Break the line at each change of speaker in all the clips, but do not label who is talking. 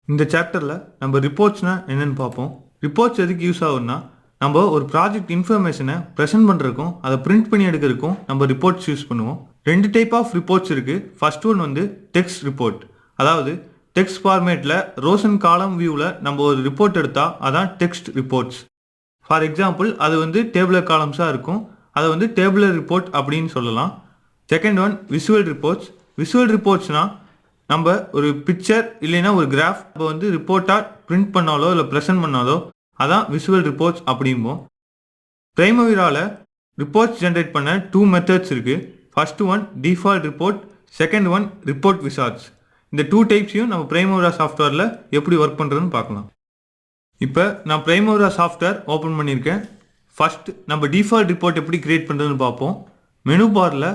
இந்த சாப்டரில் நம்ம ரிப்போர்ட்ஸ்னா என்னென்னு பார்ப்போம். ரிப்போர்ட்ஸ் எதுக்கு யூஸ் ஆகும்னா, நம்ம ஒரு ப்ராஜெக்ட் இன்ஃபர்மேஷனை ப்ரெசென்ட் பண்ணுறதுக்கும் அதை பிரிண்ட் பண்ணி எடுக்கிறதுக்கும் நம்ம ரிப்போர்ட்ஸ் யூஸ் பண்ணுவோம். 2 டைப் ஆஃப் ரிப்போர்ட்ஸ் இருக்குது. ஃபர்ஸ்ட் ஒன் வந்து டெக்ஸ்ட் ரிப்போர்ட். அதாவது டெக்ஸ்ட் ஃபார்மேட்டில் ரோஸ் அண்ட் காலம் வியூவில் நம்ம ஒரு ரிப்போர்ட் எடுத்தால் அதான் டெக்ஸ்ட் ரிப்போர்ட்ஸ். ஃபார் எக்ஸாம்பிள் அது வந்து டேபிளர் காலம்ஸாக இருக்கும். அதை வந்து டேபிளர் ரிப்போர்ட் அப்படின்னு சொல்லலாம். Second one visual reports. Visual ரிப்போர்ட்ஸ்னால் நம்ம ஒரு பிக்சர் இல்லைன்னா ஒரு கிராஃப் இப்போ வந்து ரிப்போர்ட்டாக பிரிண்ட் பண்ணாலோ இல்லை ப்ரெசென்ட் பண்ணாலோ அதான் விசுவல் ரிப்போர்ட்ஸ் அப்படிம்போம். பிரைமரியாவில் ரிப்போர்ட்ஸ் ஜென்ரேட் பண்ண 2 மெத்தட்ஸ் இருக்குது. First one default report, second one report wizards. இந்த 2 டைப்ஸையும் நம்ம பிரைமோரா சாஃப்ட்வேரில் எப்படி ஒர்க் பண்ணுறதுன்னு பார்க்கலாம். இப்போ நான் பிரைமோரா சாஃப்ட்வேர் ஓப்பன் பண்ணியிருக்கேன். ஃபர்ஸ்ட் நம்ம டிஃபால்ட் ரிப்போர்ட் எப்படி கிரியேட் பண்ணுறதுன்னு பார்ப்போம். மெனு பாரில்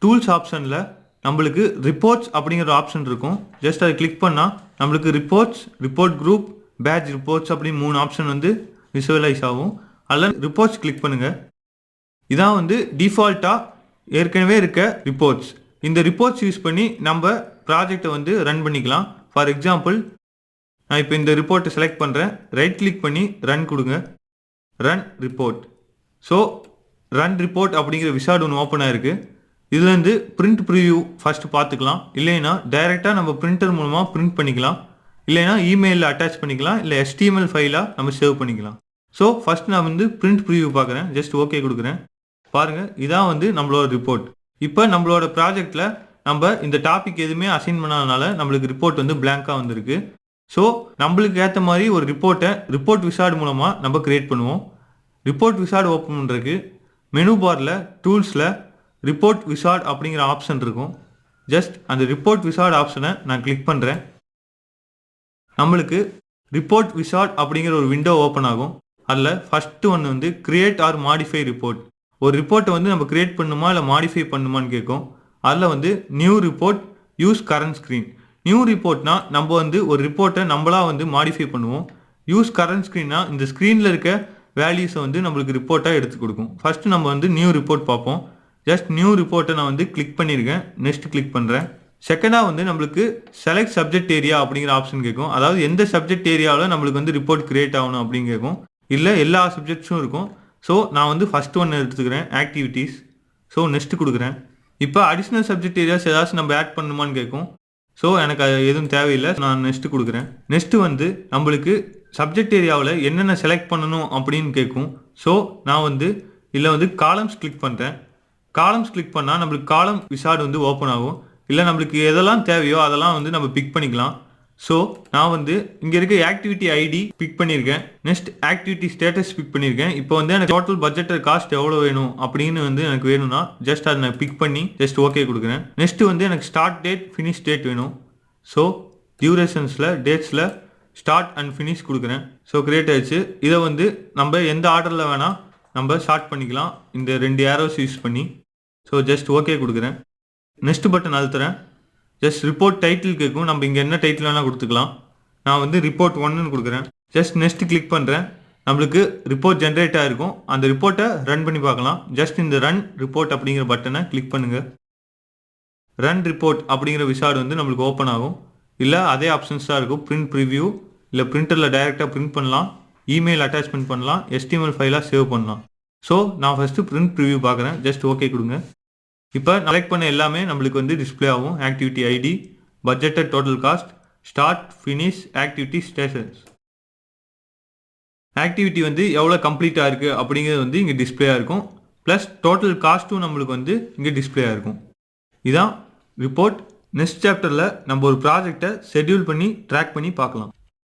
டூல்ஸ் ஆப்ஷனில் நம்மளுக்கு ரிப்போர்ட்ஸ் அப்படிங்கிற ஆப்ஷன் இருக்கும். ஜஸ்ட் அதை கிளிக் பண்ணால் நம்மளுக்கு reports, report group, batch reports அப்படி 3 ஆப்ஷன் வந்து விசுவலைஸ் ஆகும். அதில் ரிப்போர்ட்ஸ் கிளிக் பண்ணுங்கள். இதான் வந்து டிஃபால்ட்டாக ஏற்கனவே இருக்க ரிப்போர்ட்ஸ். இந்த ரிப்போர்ட்ஸ் யூஸ் பண்ணி நம்ம ப்ராஜெக்டை வந்து ரன் பண்ணிக்கலாம். ஃபார் எக்ஸாம்பிள் நான் இப்போ இந்த ரிப்போர்ட்டை செலக்ட் பண்ணுறேன். ரைட் கிளிக் பண்ணி ரன் கொடுங்க. Run report. So run report அப்படிங்கிற விசார்ட் ஒன்று ஓப்பன் ஆகிருக்கு. இதுலேருந்து பிரிண்ட் ப்ரிவ்யூ ஃபஸ்ட்டு பார்த்துக்கலாம். இல்லைன்னா டைரெக்டாக நம்ம பிரிண்டர் மூலமாக பிரிண்ட் பண்ணிக்கலாம். இல்லைனா இமெயிலில் அட்டாச் பண்ணிக்கலாம். இல்லை HTML ஃபைலாக நம்ம சேவ் பண்ணிக்கலாம். ஸோ ஃபஸ்ட் நான் வந்து பிரிண்ட் ப்ரிவ்யூ பார்க்குறேன். ஜஸ்ட் ஓகே கொடுக்குறேன். பாருங்கள், இதான் வந்து நம்மளோட ரிப்போர்ட். இப்போ நம்மளோட ப்ராஜெக்டில் நம்ம இந்த டாபிக் எதுவுமே அசைன் பண்ணாதனால நம்மளுக்கு ரிப்போர்ட் வந்து பிளாங்காக வந்திருக்கு. ஸோ நம்மளுக்கு ஏற்ற மாதிரி ஒரு ரிப்போர்ட்டை ரிப்போர்ட் விசார்ட் மூலமாக நம்ம கிரியேட் பண்ணுவோம். ரிப்போர்ட் விசார்ட் ஓப்பன் பண்ணுறதுக்கு மெனு பாரில் டூல்ஸில் ரிப்போர்ட் விசார்ட் அப்படிங்கிற ஆப்ஷன் இருக்கும். ஜஸ்ட் அந்த ரிப்போர்ட் விசார்ட் ஆப்ஷனை நான் கிளிக் பண்ணுறேன். நம்மளுக்கு ரிப்போர்ட் விசார்ட் அப்படிங்கிற ஒரு விண்டோ ஓப்பன் ஆகும். அதில் ஃபஸ்ட்டு ஒன்று வந்து கிரியேட் ஆர் மாடிஃபை ரிப்போர்ட். ஒரு ரிப்போர்ட்டை வந்து நம்ம கிரியேட் பண்ணுமா இல்லை மாடிஃபை பண்ணுமான்னு கேட்கும். அதில் வந்து new report, use current screen. New ரிப்போர்ட்னா நம்ம வந்து ஒரு ரிப்போர்ட்டை நம்மளாக வந்து மாடிஃபை பண்ணுவோம். யூஸ் கரண்ட் ஸ்க்ரீன்னா இந்த ஸ்க்ரீனில் இருக்க வேல்யூஸை வந்து நம்மளுக்கு ரிப்போர்ட்டாக எடுத்து கொடுக்கும். ஃபஸ்ட்டு நம்ம வந்து நியூ ரிப்போர்ட் பார்ப்போம். ஜஸ்ட் நியூ ரிப்போர்ட்டை நான் வந்து கிளிக் பண்ணியிருக்கேன். நெக்ஸ்ட் கிளிக் பண்ணுறேன். செகண்டாக வந்து நம்மளுக்கு செலக்ட் சப்ஜெக்ட் ஏரியா அப்படிங்கிற ஆப்ஷன் கேட்கும். அதாவது எந்த சப்ஜெக்ட் ஏரியாவில் நம்மளுக்கு வந்து ரிப்போர்ட் கிரியேட் ஆகணும் அப்படின்னு கேட்கும். இல்லை எல்லா சப்ஜெக்ட்ஸும் இருக்கும். ஸோ நான் வந்து ஃபஸ்ட் ஒன்று எடுத்துக்கிறேன், ஆக்டிவிட்டீஸ். ஸோ நெக்ஸ்ட் கொடுக்குறேன். இப்போ அடிஷ்னல் சப்ஜெக்ட் ஏரியாஸ் ஏதாச்சும் நம்ம ஆட் பண்ணுமான்னு கேட்கும். ஸோ எனக்கு அது எதுவும் தேவையில்லை. நான் நெக்ஸ்ட் கொடுக்குறேன். நெக்ஸ்ட்டு வந்து நம்மளுக்கு சப்ஜெக்ட் ஏரியாவில் என்னென்ன செலக்ட் பண்ணணும் அப்படின்னு கேட்கும். ஸோ நான் வந்து இதில் வந்து காலம்ஸ் கிளிக் பண்ணுறேன். காலம்ஸ் கிளிக் பண்ணால் நம்மளுக்கு காலம் விசார்டு வந்து ஓப்பன் ஆகும். இல்லை நம்மளுக்கு எதெல்லாம் தேவையோ அதெல்லாம் வந்து நம்ம பிக் பண்ணிக்கலாம். ஸோ நான் வந்து இங்கே இருக்க ஆக்டிவிட்டி ஐடி பிக் பண்ணியிருக்கேன். நெக்ஸ்ட் ஆக்டிவிட்டி ஸ்டேட்டஸ் பிக் பண்ணியிருக்கேன். இப்போ வந்து எனக்கு டோட்டல் பட்ஜெட் காஸ்ட் எவ்வளோ வேணும் அப்படின்னு வந்து எனக்கு வேணும்னா ஜஸ்ட் அதை நான் பிக் பண்ணி ஜஸ்ட் ஓகே கொடுக்குறேன். நெக்ஸ்ட்டு வந்து எனக்கு ஸ்டார்ட் டேட், ஃபினிஷ் டேட் வேணும். ஸோ டியூரேஷன்ஸில் டேட்ஸில் ஸ்டார்ட் அண்ட் ஃபினிஷ் கொடுக்குறேன். ஸோ கிரியேட் ஆயிடுச்சு. இதை வந்து நம்ம எந்த ஆர்டரில் வேணால் நம்ம ஸ்டார்ட் பண்ணிக்கலாம் இந்த 2 ஏரோஸ் யூஸ் பண்ணி. ஸோ ஜஸ்ட் ஓகே கொடுக்குறேன். நெக்ஸ்ட் பட்டன் அழுத்துறேன். ஜஸ்ட் ரிப்போர்ட் டைட்டில் கேட்கும். நம்ம இங்கே என்ன டைட்டில் வேணால் கொடுத்துக்கலாம். நான் வந்து ரிப்போர்ட் 1ன்னு கொடுக்குறேன். ஜஸ்ட் நெக்ஸ்ட் கிளிக் பண்ணுறேன். நம்மளுக்கு ரிப்போர்ட் ஜென்ரேட் ஆகிருக்கும். அந்த ரிப்போர்ட்டை ரன் பண்ணி பார்க்கலாம். ஜஸ்ட் இந்த ரன் ரிப்போர்ட் அப்படிங்கிற பட்டனை கிளிக் பண்ணுங்கள். ரன் ரிப்போர்ட் அப்படிங்கிற விசார்டு வந்து நம்மளுக்கு ஓப்பன் ஆகும். இல்லை அதே ஆப்ஷன்ஸ் தான் இருக்கும். பிரிண்ட் ப்ரிவ்யூ, இல்லை பிரிண்டரில் டைரெக்டாக பிரிண்ட் பண்ணலாம், இமெயில் அட்டாச்மெண்ட் பண்ணலாம், HTML ஃபைலாக சேவ் பண்ணலாம். ஸோ நான் ஃபஸ்ட்டு பிரிண்ட் ப்ரிவ்யூ பார்க்குறேன். ஜஸ்ட் ஓகே கொடுங்க. இப்போ செலக்ட் பண்ண எல்லாமே நம்மளுக்கு வந்து டிஸ்பிளே ஆகும். Activity ID, budgeted total cost, start, finish, activity status. Activity வந்து எவ்வளோ கம்ப்ளீட்டாக இருக்குது அப்படிங்கிறது வந்து இங்கே டிஸ்பிளேயாக இருக்கும். ப்ளஸ் டோட்டல் காஸ்ட்டும் நம்மளுக்கு வந்து இங்கே டிஸ்பிளேயாக இருக்கும். இதான் ரிப்போர்ட். நெக்ஸ்ட் சாப்டரில் நம்ம ஒரு ப்ராஜெக்டை ஷெட்யூல் பண்ணி ட்ராக் பண்ணி பார்க்கலாம்.